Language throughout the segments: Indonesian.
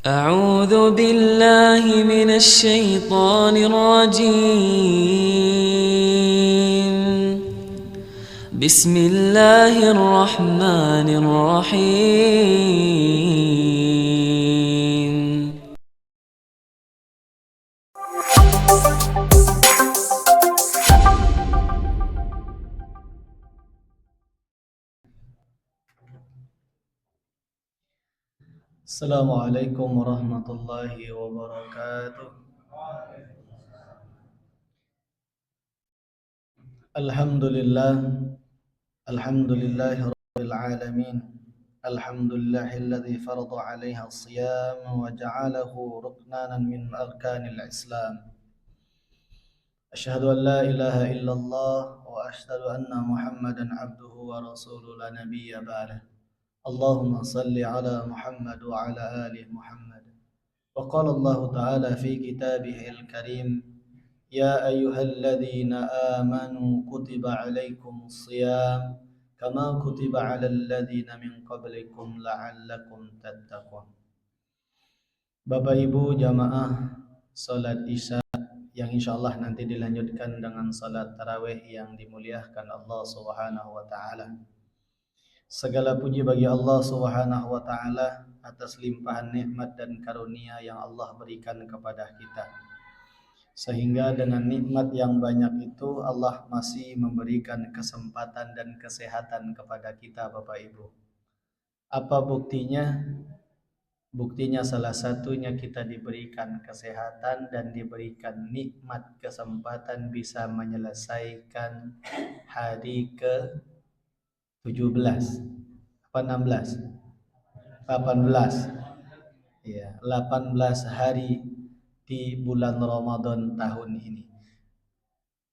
أعوذ بالله من الشيطان الرجيم. بسم الله الرحمن الرحيم. Assalamualaikum warahmatullahi wabarakatuh. Alhamdulillah, alhamdulillahi rabbil alamin. Alhamdulillahilladzi farada 'alaiha as-siyam wa ja'alahu ruknanan min arkanil Islam. Asyhadu an la ilaha illallah wa asyhadu anna Muhammadan 'abduhu wa rasuluhu la nabiyya ba'dah. Allahumma salli ala Muhammad wa ala ali Muhammad. وقال الله تعالى في كتابه الكريم يا أيها الذين آمنوا كتب عليكم الصيام كما كتب على الذين من قبلكم لعلكم تتقون. Bapak Ibu jamaah salat Isya yang insyaallah nanti dilanjutkan dengan salat tarawih yang dimuliakan Allah Subhanahu wa taala. Segala puji bagi Allah Subhanahu wa taala atas limpahan nikmat dan karunia yang Allah berikan kepada kita. Sehingga dengan nikmat yang banyak itu Allah masih memberikan kesempatan dan kesehatan kepada kita Bapak Ibu. Apa buktinya? Buktinya salah satunya kita diberikan kesehatan dan diberikan nikmat kesempatan bisa menyelesaikan hari ke-17 apa 16? 18. Ya, 18 hari di bulan Ramadan tahun ini.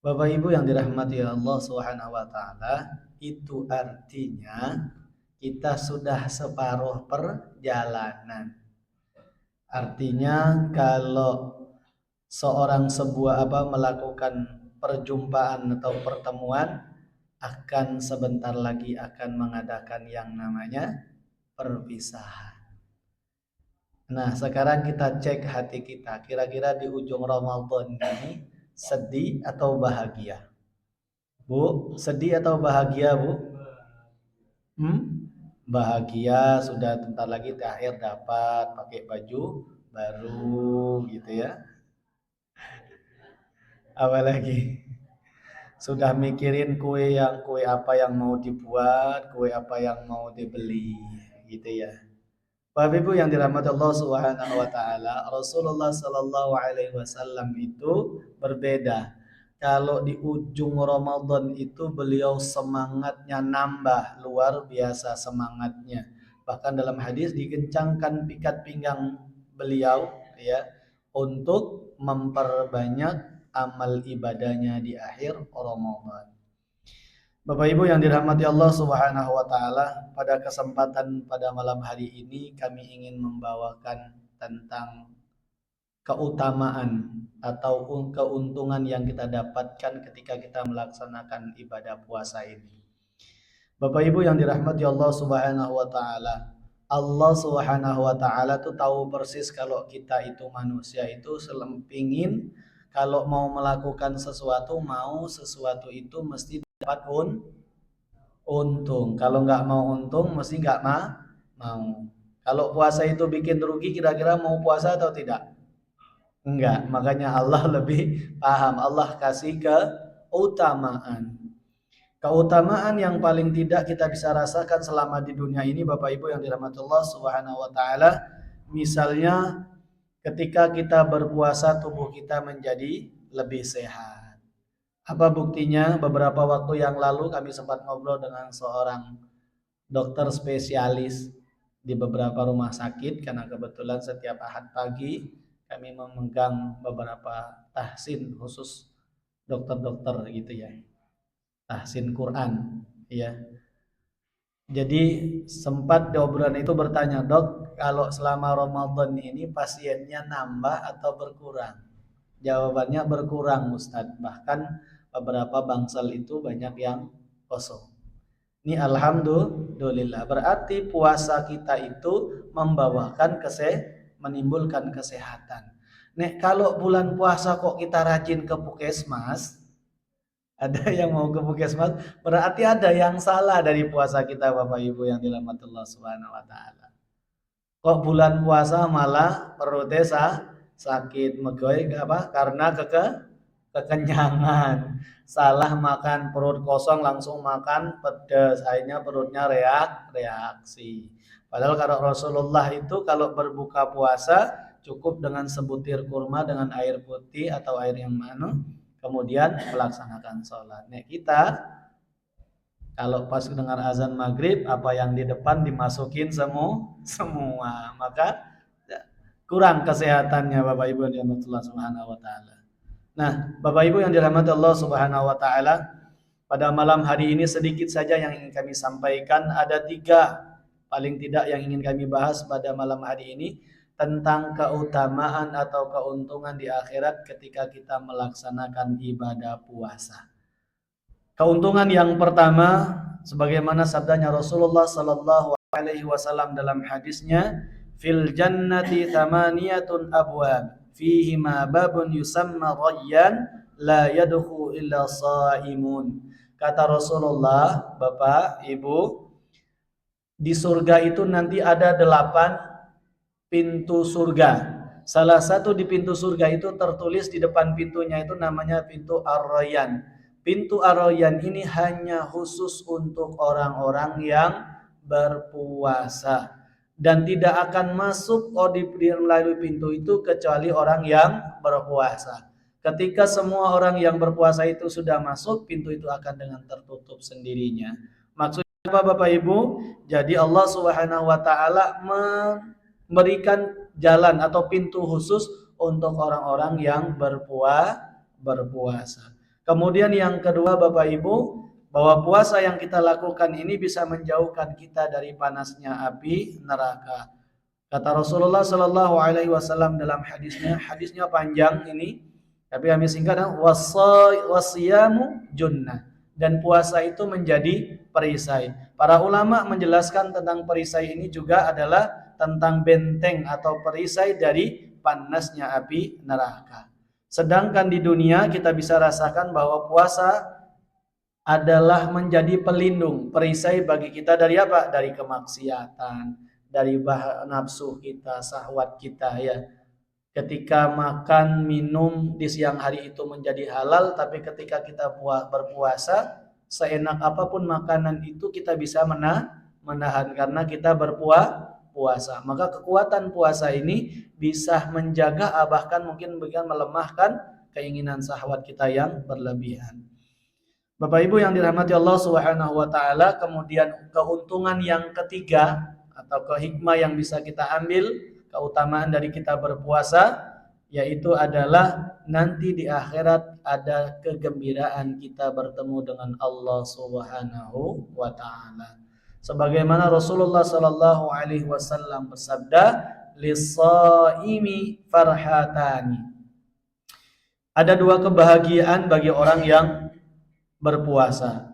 Bapak Ibu yang dirahmati Allah Subhanahu wa taala, itu artinya kita sudah separuh perjalanan. Artinya kalau melakukan perjumpaan atau pertemuan akan sebentar lagi akan mengadakan yang namanya perpisahan. Nah, sekarang kita cek hati kita. Kira-kira di ujung Ramadan ini sedih atau bahagia? Bu, sedih atau bahagia, Bu? Bahagia, sudah bentar lagi terakhir dapat pakai baju baru gitu ya. Apalagi sudah mikirin kue apa yang mau dibuat, kue apa yang mau dibeli gitu ya. Bapak Ibu yang dirahmati Allah Subhanahu wa taala, Rasulullah sallallahu alaihi wasallam itu berbeda. Kalau di ujung Ramadan itu beliau semangatnya nambah, luar biasa semangatnya. Bahkan dalam hadis dikencangkan pikat pinggang beliau ya untuk memperbanyak amal ibadahnya di akhir Ramadan. Bapak Ibu yang dirahmati Allah Subhanahu wa taala, pada kesempatan pada malam hari ini kami ingin membawakan tentang keutamaan atau keuntungan yang kita dapatkan ketika kita melaksanakan ibadah puasa ini. Bapak Ibu yang dirahmati Allah Subhanahu wa taala, Allah Subhanahu wa taala tuh tahu persis kalau kita itu manusia itu selempingin kalau mau melakukan sesuatu, itu mesti dapat untung. Kalau nggak mau untung mesti nggak mau. Kalau puasa itu bikin rugi, kira-kira mau puasa atau tidak? Enggak. Makanya Allah lebih paham. Allah kasih keutamaan. Keutamaan yang paling tidak kita bisa rasakan selama di dunia ini Bapak Ibu yang dirahmati Allah Subhanahu wa taala, misalnya ketika kita berpuasa tubuh kita menjadi lebih sehat. Apa buktinya? Beberapa waktu yang lalu kami sempat ngobrol dengan seorang dokter spesialis di beberapa rumah sakit karena kebetulan setiap Ahad pagi kami memegang beberapa tahsin khusus dokter-dokter gitu ya. Tahsin Quran ya. Jadi sempat di obrolan itu bertanya, "Dok, kalau selama Ramadan ini pasiennya nambah atau berkurang?" Jawabannya berkurang, Ustadz. Bahkan beberapa bangsal itu banyak yang kosong. Ini alhamdulillah. Berarti puasa kita itu menimbulkan kesehatan. Nek kalau bulan puasa kok kita rajin ke puskesmas, ada yang mau ke puskesmas, berarti ada yang salah dari puasa kita Bapak Ibu yang dirahmati Allah Subhanahu wa taala. Kok bulan puasa malah perutnya sakit megoy apa? Karena kekenyangan. Salah makan, perut kosong langsung makan pedas, akhirnya perutnya reaksi. Padahal kalau Rasulullah itu kalau berbuka puasa cukup dengan sebutir kurma dengan air putih atau air yang mana, kemudian melaksanakan sholat. Nek kita kalau pas dengar azan maghrib, apa yang di depan dimasukin semua, maka kurang kesehatannya Bapak Ibu yang dirahmati Allah Subhanahu wa taala. Nah, Bapak Ibu yang dirahmati Allah Subhanahu wa taala, pada malam hari ini sedikit saja yang ingin kami sampaikan. Ada 3 paling tidak yang ingin kami bahas pada malam hari ini tentang keutamaan atau keuntungan di akhirat ketika kita melaksanakan ibadah puasa. Keuntungan yang pertama, sebagaimana sabdanya Rasulullah sallallahu alaihi wasallam dalam hadisnya, fil jannati thamaniyatun abwab fihi ma babun yusamma rayyan la yadkhulu illa shaimun. Kata Rasulullah, Bapak, Ibu, di surga itu nanti ada 8 pintu surga. Salah satu di pintu surga itu tertulis di depan pintunya itu namanya pintu Ar-Rayyan. Pintu Ar-Rayyan ini hanya khusus untuk orang-orang yang berpuasa. Dan tidak akan masuk melalui pintu itu kecuali orang yang berpuasa. Ketika semua orang yang berpuasa itu sudah masuk, pintu itu akan dengan tertutup sendirinya. Maksudnya apa Bapak Ibu? Jadi Allah Subhanahu wa taala memberikan jalan atau pintu khusus untuk orang-orang yang berpuasa. Kemudian yang kedua Bapak Ibu, bahwa puasa yang kita lakukan ini bisa menjauhkan kita dari panasnya api neraka. Kata Rasulullah sallallahu alaihi wasallam dalam hadisnya panjang ini, tapi kami singkat, wasiyamu junnah, dan puasa itu menjadi perisai. Para ulama menjelaskan tentang perisai ini juga adalah tentang benteng atau perisai dari panasnya api neraka. Sedangkan di dunia kita bisa rasakan bahwa puasa adalah menjadi pelindung, perisai bagi kita dari apa? Dari kemaksiatan, dari nafsu kita, syahwat kita ya. Ketika makan, minum di siang hari itu menjadi halal, tapi ketika kita berpuasa, seenak apapun makanan itu kita bisa menahan karena kita berpuasa. Maka kekuatan puasa ini bisa menjaga, bahkan mungkin melemahkan keinginan syahwat kita yang berlebihan. Bapak Ibu yang dirahmati Allah Subhanahu wa taala, kemudian keuntungan yang ketiga atau hikmah yang bisa kita ambil, keutamaan dari kita berpuasa, yaitu adalah nanti di akhirat ada kegembiraan kita bertemu dengan Allah Subhanahu wa taala. Sebagaimana Rasulullah sallallahu alaihi wasallam bersabda, lis-shaimi farhatani. Ada 2 kebahagiaan bagi orang yang berpuasa.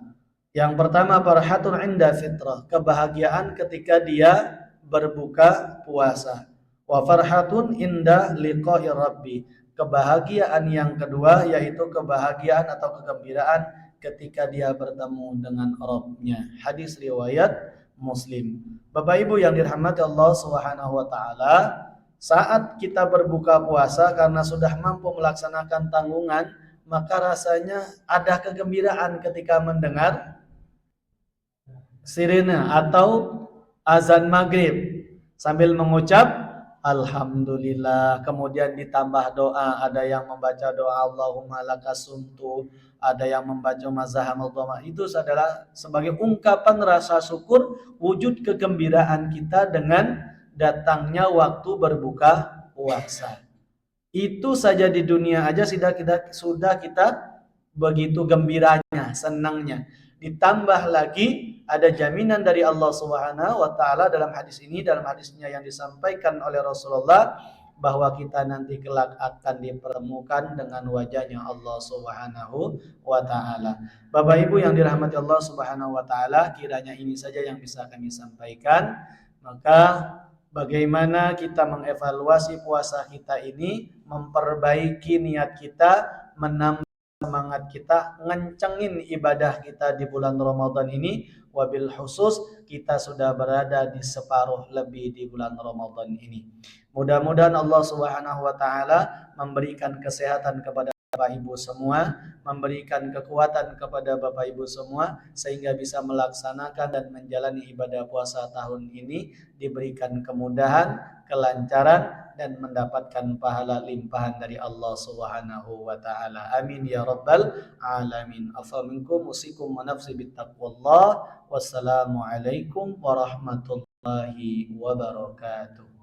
Yang pertama, farhatun inda fitrah, kebahagiaan ketika dia berbuka puasa. Wa farhatun inda liqa'i rabbi, kebahagiaan yang kedua yaitu kebahagiaan atau kegembiraan ketika dia bertemu dengan Rabb-nya. Hadis riwayat Muslim. Bapak Ibu yang dirahmati Allah Subhanahu wa taala, saat kita berbuka puasa karena sudah mampu melaksanakan tanggungan, maka rasanya ada kegembiraan ketika mendengar sirine atau azan maghrib sambil mengucap alhamdulillah, kemudian ditambah doa. Ada yang membaca doa Allahumma lakasumtu, ada yang membaca mazahamul dhama. Itu adalah sebagai ungkapan rasa syukur, wujud kegembiraan kita dengan datangnya waktu berbuka puasa. Itu saja di dunia aja sudah kita begitu gembiranya, senangnya. Ditambah lagi ada jaminan dari Allah Subhanahu wa taala dalam hadis ini, dalam hadisnya yang disampaikan oleh Rasulullah, bahwa kita nanti kelak akan dipertemukan dengan wajahnya Allah Subhanahu wa taala. Bapak Ibu yang dirahmati Allah Subhanahu wa taala, kiranya ini saja yang bisa kami sampaikan. Maka bagaimana kita mengevaluasi puasa kita ini, memperbaiki niat kita, menambah semangat kita, ngencengin ibadah kita di bulan Ramadan ini. Wabil khusus kita sudah berada di separuh lebih di bulan Ramadan ini. Mudah-mudahan Allah Subhanahu wa taala memberikan kesehatan kepada Bapak Ibu semua, memberikan kekuatan kepada Bapak Ibu semua sehingga bisa melaksanakan dan menjalani ibadah puasa tahun ini, diberikan kemudahan, kelancaran dan mendapatkan pahala limpahan dari Allah Subhanahu wa taala. Amin ya rabbal alamin. Afa minkum usikum wa nafsi bittaqwallah. Wassalamualaikum warahmatullahi wabarakatuh.